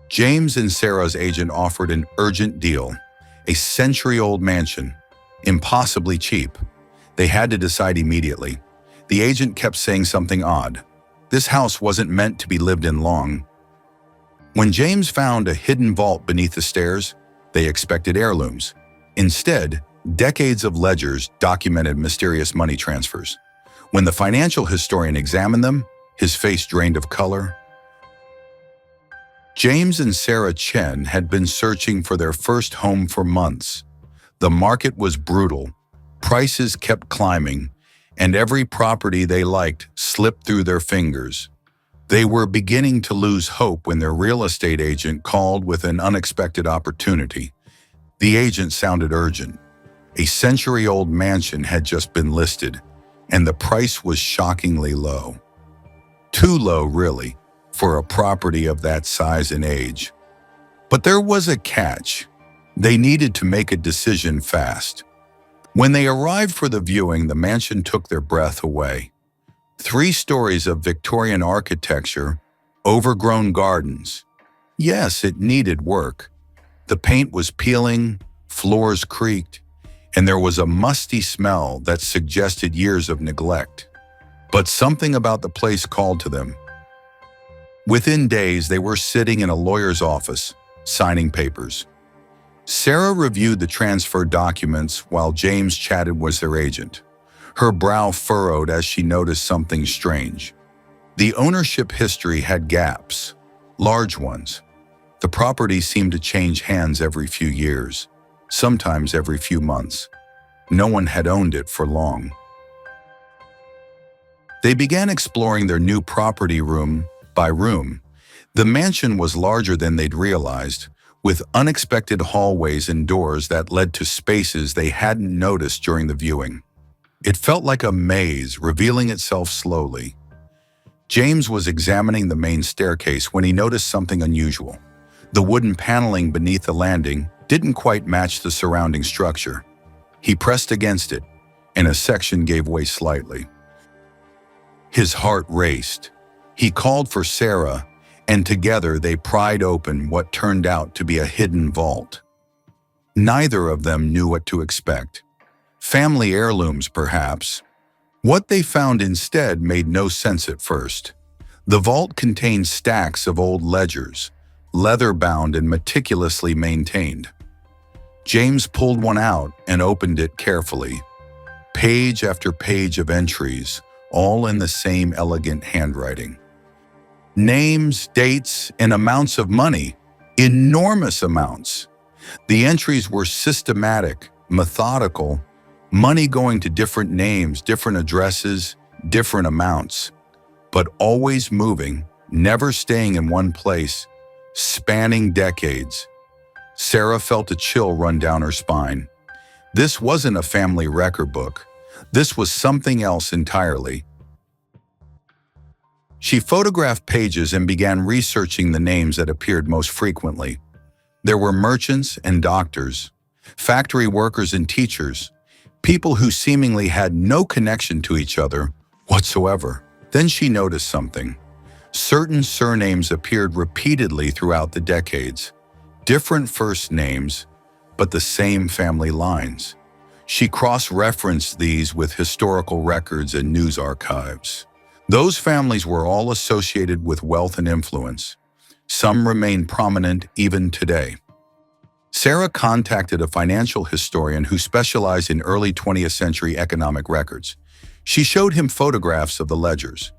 James and Sarah's agent offered an urgent deal, a century-old mansion, impossibly cheap. They had to decide immediately. The agent kept saying something odd. This house wasn't meant to be lived in long. When James found a hidden vault beneath the stairs, they expected heirlooms. Instead, decades of ledgers documented mysterious money transfers. When the financial historian examined them, his face drained of color. James and Sarah Chen had been searching for their first home for months. The market was brutal, prices kept climbing, and every property they liked slipped through their fingers. They were beginning to lose hope when their real estate agent called with an unexpected opportunity. The agent sounded urgent. A century-old mansion had just been listed, and the price was shockingly low. Too low, really, for a property of that size and age. But there was a catch. They needed to make a decision fast. When they arrived for the viewing, the mansion took their breath away. 3 stories of Victorian architecture, overgrown gardens. Yes, it needed work. The paint was peeling, floors creaked, and there was a musty smell that suggested years of neglect. But something about the place called to them. Within days, they were sitting in a lawyer's office, signing papers. Sarah reviewed the transfer documents while James chatted with their agent. Her brow furrowed as she noticed something strange. The ownership history had gaps, large ones. The property seemed to change hands every few years, sometimes every few months. No one had owned it for long. They began exploring their new property room by room. The mansion was larger than they'd realized, with unexpected hallways and doors that led to spaces they hadn't noticed during the viewing. It felt like a maze, revealing itself slowly. James was examining the main staircase when he noticed something unusual. The wooden paneling beneath the landing didn't quite match the surrounding structure. He pressed against it, and a section gave way slightly. His heart raced. He called for Sarah, and together they pried open what turned out to be a hidden vault. Neither of them knew what to expect. Family heirlooms, perhaps. What they found instead made no sense at first. The vault contained stacks of old ledgers, leather-bound and meticulously maintained. James pulled one out and opened it carefully. Page after page of entries, all in the same elegant handwriting. Names, dates, and amounts of money, enormous amounts. The entries were systematic, methodical, money going to different names, different addresses, different amounts, but always moving, never staying in one place, spanning decades. Sarah felt a chill run down her spine. This wasn't a family record book. This was something else entirely. She photographed pages and began researching the names that appeared most frequently. There were merchants and doctors, factory workers and teachers, people who seemingly had no connection to each other whatsoever. Then she noticed something. Certain surnames appeared repeatedly throughout the decades. Different first names, but the same family lines. She cross-referenced these with historical records and news archives. Those families were all associated with wealth and influence. Some remain prominent even today. Sarah contacted a financial historian who specialized in early 20th century economic records. She showed him photographs of the ledgers.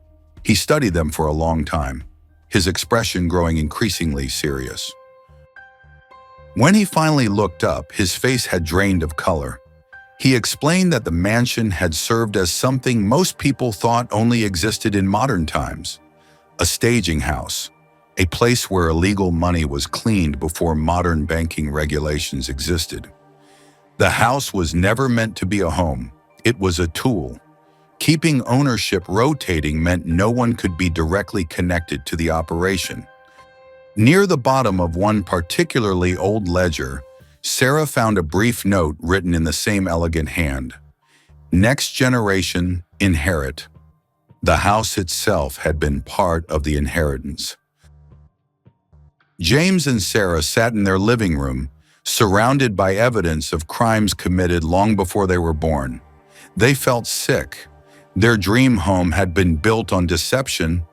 He studied them for a long time, his expression growing increasingly serious. When he finally looked up, his face had drained of color. He explained that the mansion had served as something most people thought only existed in modern times, a staging house, a place where illegal money was cleaned before modern banking regulations existed. The house was never meant to be a home. It was a tool. Keeping ownership rotating meant no one could be directly connected to the operation. Near the bottom of one particularly old ledger, Sarah found a brief note written in the same elegant hand. Next generation, inherit. The house itself had been part of the inheritance. James and Sarah sat in their living room, surrounded by evidence of crimes committed long before they were born. They felt sick. Their dream home had been built on deception.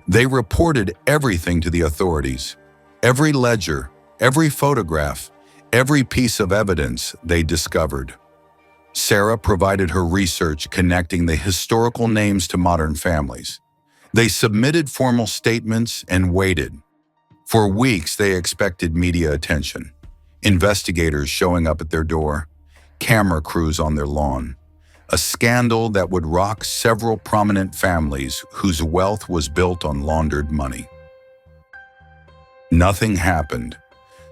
They reported everything to the authorities. Every ledger, every photograph, every piece of evidence they discovered. Sarah provided her research connecting the historical names to modern families. They submitted formal statements and waited. For weeks, they expected media attention. Investigators showing up at their door, camera crews on their lawn. A scandal that would rock several prominent families whose wealth was built on laundered money. Nothing happened.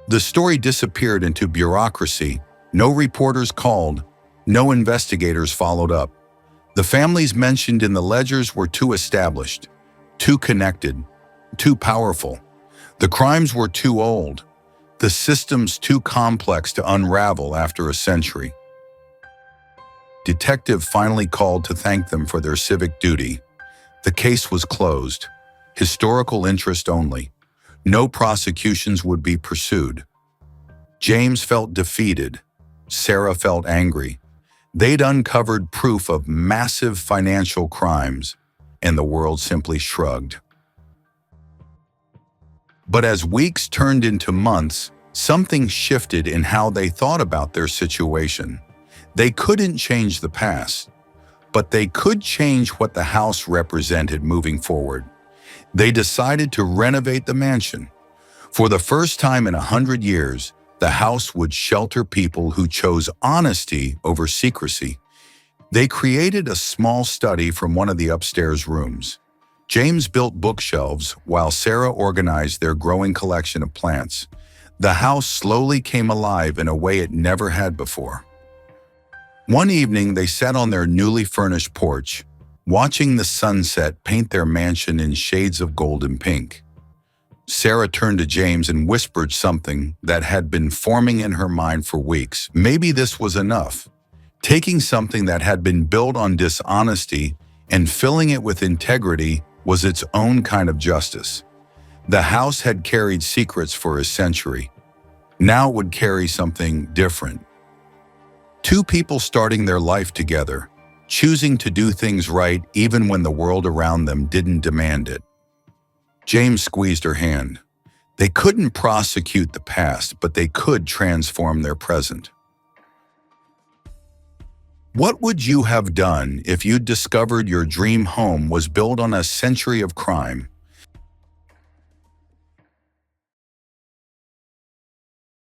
The story disappeared into bureaucracy. No reporters called. No investigators followed up. The families mentioned in the ledgers were too established, too connected, too powerful. The crimes were too old. The systems too complex to unravel after a century. Detective finally called to thank them for their civic duty. The case was closed. Historical interest only. No prosecutions would be pursued. James felt defeated. Sarah felt angry. They'd uncovered proof of massive financial crimes, and the world simply shrugged. But as weeks turned into months, something shifted in how they thought about their situation. They couldn't change the past, but they could change what the house represented moving forward. They decided to renovate the mansion. For the first time in 100 years, the house would shelter people who chose honesty over secrecy. They created a small study from one of the upstairs rooms. James built bookshelves while Sarah organized their growing collection of plants. The house slowly came alive in a way it never had before. One evening, they sat on their newly furnished porch, watching the sunset paint their mansion in shades of gold and pink. Sarah turned to James and whispered something that had been forming in her mind for weeks. Maybe this was enough. Taking something that had been built on dishonesty and filling it with integrity was its own kind of justice. The house had carried secrets for a century. Now it would carry something different. Two people starting their life together, choosing to do things right even when the world around them didn't demand it. James squeezed her hand. They couldn't prosecute the past, but they could transform their present. What would you have done if you'd discovered your dream home was built on a century of crime?